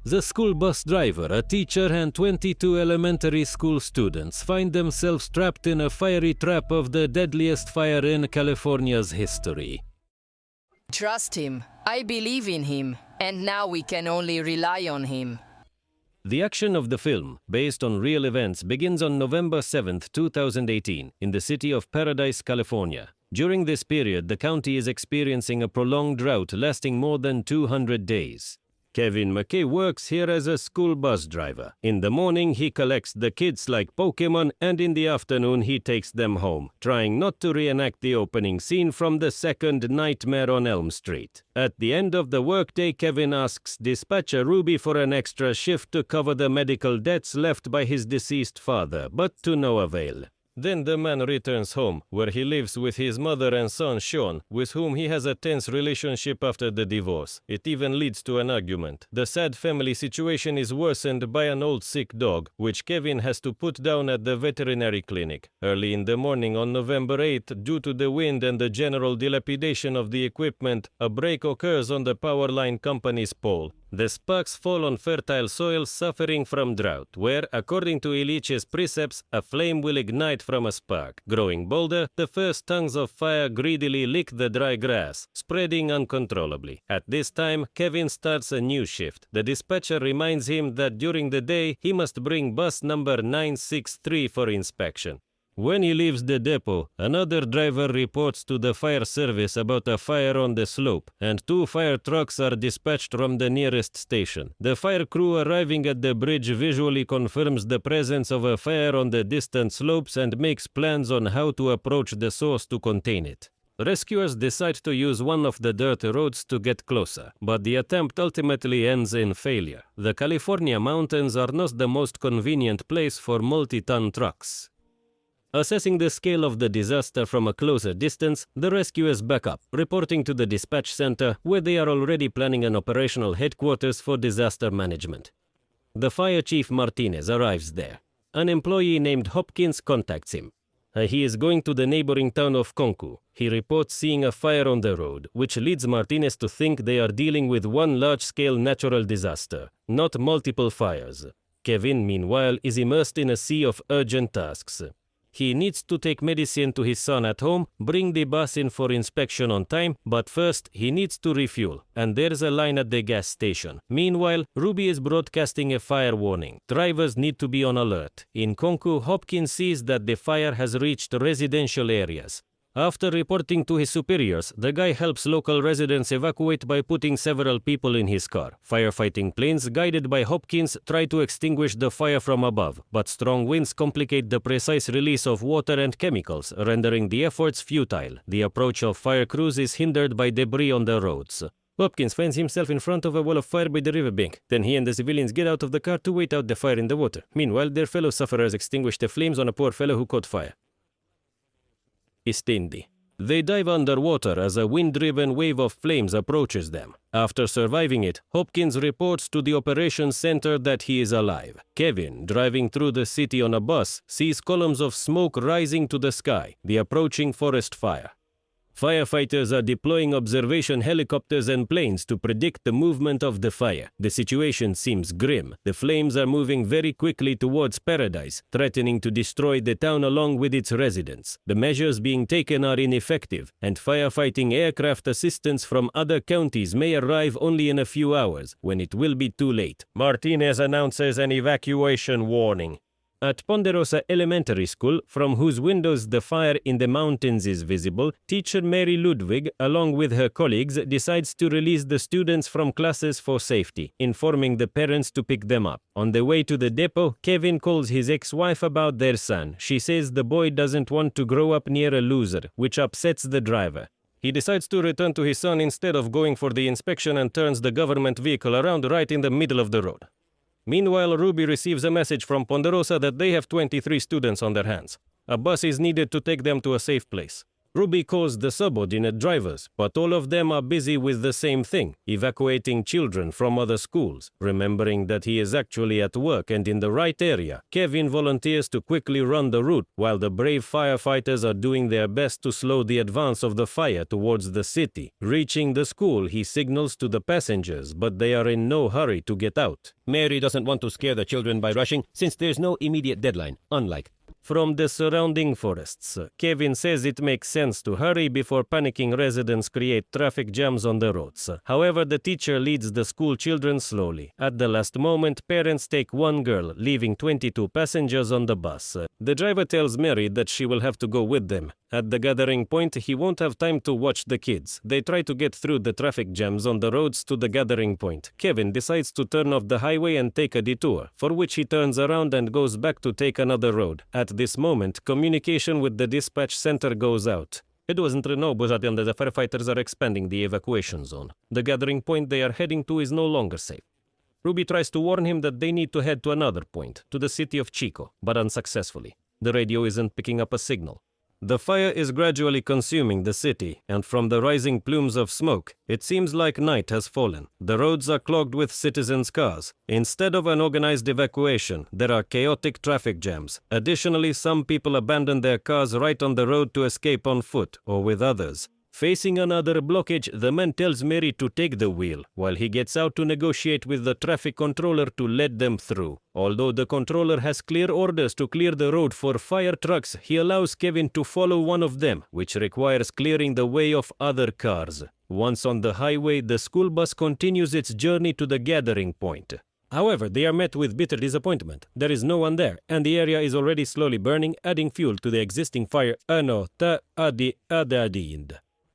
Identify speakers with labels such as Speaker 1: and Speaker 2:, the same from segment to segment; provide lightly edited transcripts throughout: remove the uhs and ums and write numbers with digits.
Speaker 1: The school bus driver, a teacher, and 22 elementary school students find themselves trapped in a fiery trap of the deadliest fire in California's history.
Speaker 2: Trust him. I believe in him. And now we can only rely on him.
Speaker 1: The action of the film, based on real events, begins on November 7, 2018, in the city of Paradise, California. During this period, the county is experiencing a prolonged drought lasting more than 200 days. Kevin McKay works here as a school bus driver. In the morning, he collects the kids like Pokemon, and in the afternoon, he takes them home, trying not to reenact the opening scene from the second Nightmare on Elm Street. At the end of the workday, Kevin asks dispatcher Ruby for an extra shift to cover the medical debts left by his deceased father, but to no avail. Then the man returns home, where he lives with his mother and son Sean, with whom he has a tense relationship after the divorce. It even leads to an argument. The sad family situation is worsened by an old sick dog, which Kevin has to put down at the veterinary clinic. Early in the morning on November 8th, due to the wind and the general dilapidation of the equipment, a break occurs on the power line company's pole. The sparks fall on fertile soil suffering from drought, where, according to Illich's precepts, a flame will ignite from a spark. Growing bolder, the first tongues of fire greedily lick the dry grass, spreading uncontrollably. At this time, Kevin starts a new shift. The dispatcher reminds him that during the day, he must bring bus number 963 for inspection. When he leaves the depot, another driver reports to the fire service about a fire on the slope, and 2 fire trucks are dispatched from the nearest station. The fire crew arriving at the bridge visually confirms the presence of a fire on the distant slopes and makes plans on how to approach the source to contain it. Rescuers decide to use one of the dirt roads to get closer, but the attempt ultimately ends in failure. The California mountains are not the most convenient place for multi-ton trucks. Assessing the scale of the disaster from a closer distance, the rescuers back up, reporting to the dispatch center, where they are already planning an operational headquarters for disaster management. The fire chief Martinez arrives there. An employee named Hopkins contacts him. He is going to the neighboring town of Concu. He reports seeing a fire on the road, which leads Martinez to think they are dealing with one large-scale natural disaster, not multiple fires. Kevin, meanwhile, is immersed in a sea of urgent tasks. He needs to take medicine to his son at home, bring the bus in for inspection on time, but first he needs to refuel, and there's a line at the gas station. Meanwhile, Ruby is broadcasting a fire warning. Drivers need to be on alert. In Concu, Hopkins sees that the fire has reached residential areas. After reporting to his superiors, the guy helps local residents evacuate by putting several people in his car. Firefighting planes, guided by Hopkins, try to extinguish the fire from above, but strong winds complicate the precise release of water and chemicals, rendering the efforts futile. The approach of fire crews is hindered by debris on the roads. Hopkins finds himself in front of a wall of fire by the riverbank. Then he and the civilians get out of the car to wait out the fire in the water. Meanwhile, their fellow sufferers extinguish the flames on a poor fellow who caught fire. Istindi. They dive underwater as a wind-driven wave of flames approaches them. After surviving it, Hopkins reports to the operations center that he is alive. Kevin, driving through the city on a bus, sees columns of smoke rising to the sky, the approaching forest fire. Firefighters are deploying observation helicopters and planes to predict the movement of the fire. The situation seems grim. The flames are moving very quickly towards Paradise, threatening to destroy the town along with its residents. The measures being taken are ineffective, and firefighting aircraft assistance from other counties may arrive only in a few hours, when it will be too late. Martinez announces an evacuation warning. At Ponderosa Elementary School, from whose windows the fire in the mountains is visible, teacher Mary Ludwig, along with her colleagues, decides to release the students from classes for safety, informing the parents to pick them up. On the way to the depot, Kevin calls his ex-wife about their son. She says the boy doesn't want to grow up near a loser, which upsets the driver. He decides to return to his son instead of going for the inspection and turns the government vehicle around right in the middle of the road. Meanwhile, Ruby receives a message from Ponderosa that they have 23 students on their hands. A bus is needed to take them to a safe place. Ruby calls the subordinate drivers, but all of them are busy with the same thing, evacuating children from other schools. Remembering that he is actually at work and in the right area, Kevin volunteers to quickly run the route while the brave firefighters are doing their best to slow the advance of the fire towards the city. Reaching the school, he signals to the passengers, but they are in no hurry to get out.
Speaker 3: Mary doesn't want to scare the children by rushing, since there's no immediate deadline, unlike
Speaker 1: from the surrounding forests, Kevin says it makes sense to hurry before panicking residents create traffic jams on the roads. However, the teacher leads the school children slowly. At the last moment, parents take one girl, leaving 22 passengers on the bus. The driver tells Mary that she will have to go with them. At the gathering point, he won't have time to watch the kids. They try to get through the traffic jams on the roads to the gathering point. Kevin decides to turn off the highway and take a detour, for which he turns around and goes back to take another road. At this moment, communication with the dispatch center goes out. It wasn't renewable and the firefighters are expanding the evacuation zone. The gathering point they are heading to is no longer safe. Ruby tries to warn him that they need to head to another point, to the city of Chico, but unsuccessfully. The radio isn't picking up a signal. The fire is gradually consuming the city, and from the rising plumes of smoke, it seems like night has fallen. The roads are clogged with citizens' cars. Instead of an organized evacuation, there are chaotic traffic jams. Additionally, some people abandon their cars right on the road to escape on foot or with others. Facing another blockage, the man tells Mary to take the wheel, while he gets out to negotiate with the traffic controller to let them through. Although the controller has clear orders to clear the road for fire trucks, he allows Kevin to follow one of them, which requires clearing the way of other cars. Once on the highway, the school bus continues its journey to the gathering point. However, they are met with bitter disappointment. There is no one there, and the area is already slowly burning, adding fuel to the existing fire.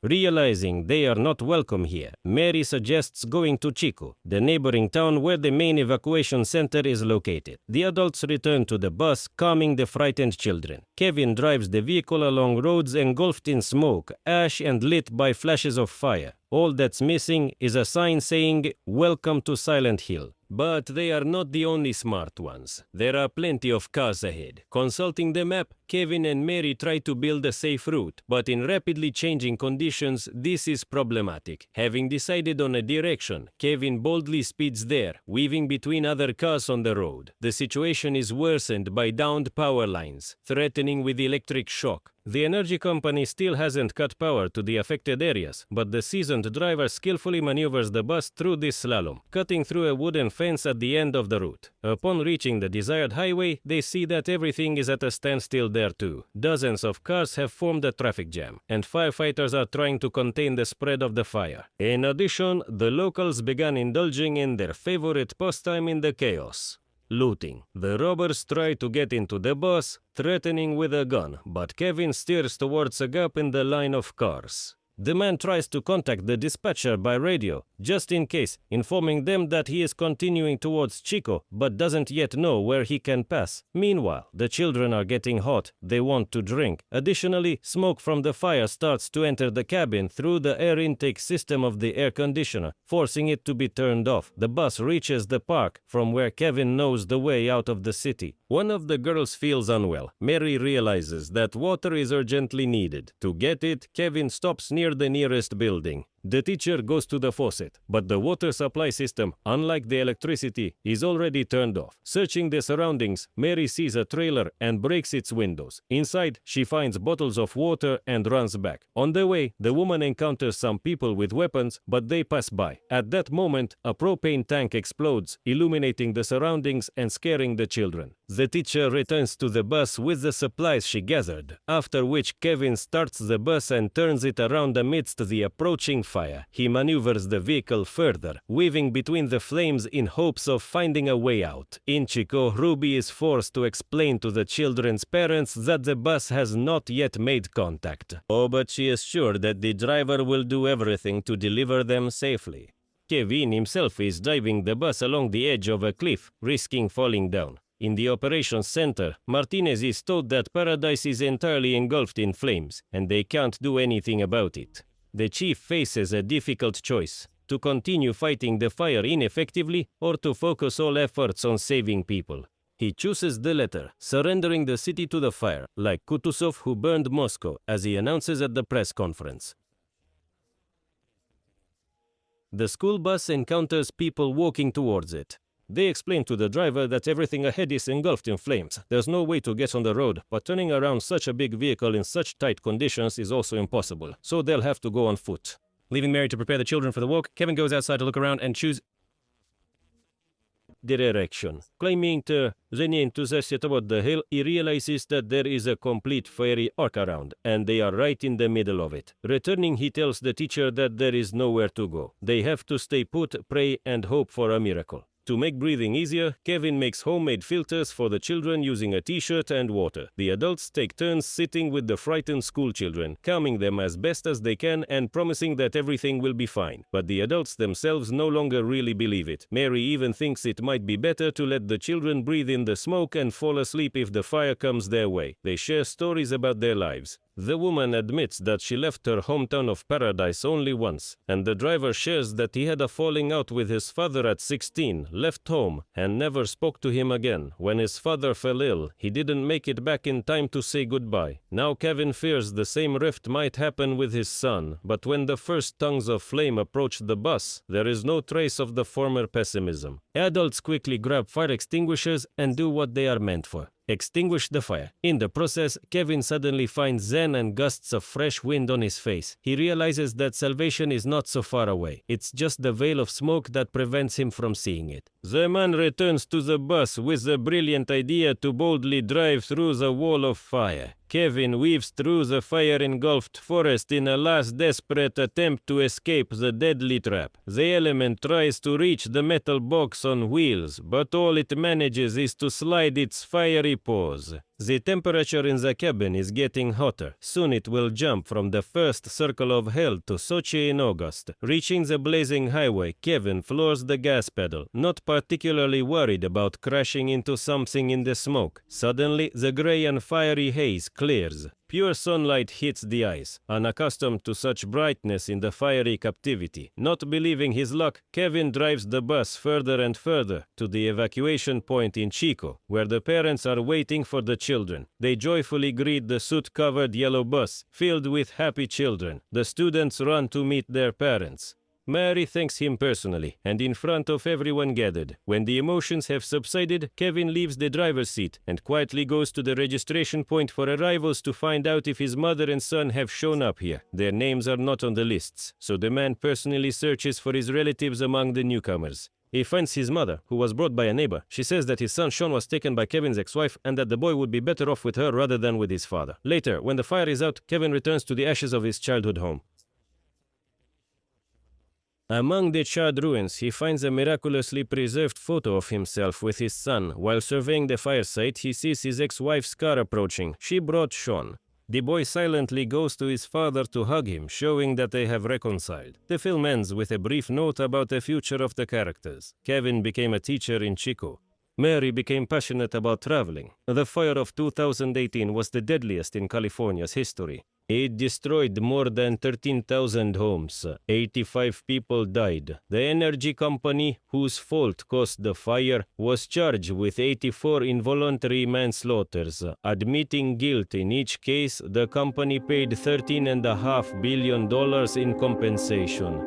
Speaker 1: Realizing they are not welcome here, Mary suggests going to Chico, the neighboring town where the main evacuation center is located. The adults return to the bus, calming the frightened children. Kevin drives the vehicle along roads engulfed in smoke, ash, and lit by flashes of fire. All that's missing is a sign saying, "Welcome to Silent Hill." But they are not the only smart ones. There are plenty of cars ahead. Consulting the map, Kevin and Mary try to build a safe route, but in rapidly changing conditions, this is problematic. Having decided on a direction, Kevin boldly speeds there, weaving between other cars on the road. The situation is worsened by downed power lines, threatening with electric shock. The energy company still hasn't cut power to the affected areas, but the seasoned driver skillfully maneuvers the bus through this slalom, cutting through a wooden fence at the end of the route. Upon reaching the desired highway, they see that everything is at a standstill there too. Dozens of cars have formed a traffic jam, and firefighters are trying to contain the spread of the fire. In addition, the locals began indulging in their favorite pastime in the chaos: looting. The robbers try to get into the bus, threatening with a gun, but Kevin steers towards a gap in the line of cars. The man tries to contact the dispatcher by radio, just in case, informing them that he is continuing towards Chico, but doesn't yet know where he can pass. Meanwhile, the children are getting hot. They want to drink. Additionally, smoke from the fire starts to enter the cabin through the air intake system of the air conditioner, forcing it to be turned off. The bus reaches the park, from where Kevin knows the way out of the city. One of the girls feels unwell. Mary realizes that water is urgently needed. To get it, Kevin stops near the nearest building. The teacher goes to the faucet, but the water supply system, unlike the electricity, is already turned off. Searching the surroundings, Mary sees a trailer and breaks its windows. Inside, she finds bottles of water and runs back. On the way, the woman encounters some people with weapons, but they pass by. At that moment, a propane tank explodes, illuminating the surroundings and scaring the children. The teacher returns to the bus with the supplies she gathered, after which Kevin starts the bus and turns it around amidst the approaching fire. He maneuvers the vehicle further, weaving between the flames in hopes of finding a way out. In Chico, Ruby is forced to explain to the children's parents that the bus has not yet made contact. Oh, but she is sure that the driver will do everything to deliver them safely. Kevin himself is driving the bus along the edge of a cliff, risking falling down. In the operations center, Martinez is told that Paradise is entirely engulfed in flames, and they can't do anything about it. The chief faces a difficult choice: to continue fighting the fire ineffectively or to focus all efforts on saving people. He chooses the latter, surrendering the city to the fire, like Kutuzov who burned Moscow, as he announces at the press conference. The school bus encounters people walking towards it. They explain to the driver that everything ahead is engulfed in flames. There's no way to get on the road, but turning around such a big vehicle in such tight conditions is also impossible, so they'll have to go on foot.
Speaker 3: Leaving Mary to prepare the children for the walk, Kevin goes outside to look around and choose
Speaker 1: direction. Claiming to be enthusiastic about the hill, he realizes that there is a complete fiery arc around, and they are right in the middle of it. Returning, he tells the teacher that there is nowhere to go. They have to stay put, pray, and hope for a miracle. To make breathing easier, Kevin makes homemade filters for the children using a t-shirt and water. The adults take turns sitting with the frightened school children, calming them as best as they can and promising that everything will be fine. But the adults themselves no longer really believe it. Mary even thinks it might be better to let the children breathe in the smoke and fall asleep if the fire comes their way. They share stories about their lives. The woman admits that she left her hometown of Paradise only once, and the driver shares that he had a falling out with his father at 16, left home, and never spoke to him again. When his father fell ill, he didn't make it back in time to say goodbye. Now Kevin fears the same rift might happen with his son, but when the first tongues of flame approach the bus, there is no trace of the former pessimism. Adults quickly grab fire extinguishers and do what they are meant for. Extinguish the fire. In the process, Kevin suddenly finds zen and gusts of fresh wind on his face. He realizes that salvation is not so far away. It's just the veil of smoke that prevents him from seeing it. The man returns to the bus with the brilliant idea to boldly drive through the wall of fire. Kevin weaves through the fire-engulfed forest in a last desperate attempt to escape the deadly trap. The element tries to reach the metal box on wheels, but all it manages is to slide its fiery paws. The temperature in the cabin is getting hotter. Soon it will jump from the first circle of hell to Sochi in August. Reaching the blazing highway, Kevin floors the gas pedal, not particularly worried about crashing into something in the smoke. Suddenly, the gray and fiery haze clears. Pure sunlight hits the eyes. Unaccustomed to such brightness in the fiery captivity, not believing his luck, Kevin drives the bus further and further to the evacuation point in Chico, where the parents are waiting for the children. They joyfully greet the soot-covered yellow bus, filled with happy children. The students run to meet their parents. Mary thanks him personally, and in front of everyone gathered. When the emotions have subsided, Kevin leaves the driver's seat and quietly goes to the registration point for arrivals to find out if his mother and son have shown up here. Their names are not on the lists, so the man personally searches for his relatives among the newcomers. He finds his mother, who was brought by a neighbor. She says that his son Sean was taken by Kevin's ex-wife and that the boy would be better off with her rather than with his father. Later, when the fire is out, Kevin returns to the ashes of his childhood home. Among the charred ruins, he finds a miraculously preserved photo of himself with his son. While surveying the fire site, he sees his ex-wife's car approaching. She brought Sean. The boy silently goes to his father to hug him, showing that they have reconciled. The film ends with a brief note about the future of the characters. Kevin became a teacher in Chico. Mary became passionate about traveling. The fire of 2018 was the deadliest in California's history. It destroyed more than 13,000 homes. 85 people died. The energy company, whose fault caused the fire, was charged with 84 involuntary manslaughters. Admitting guilt in each case, the company paid $13.5 billion in compensation.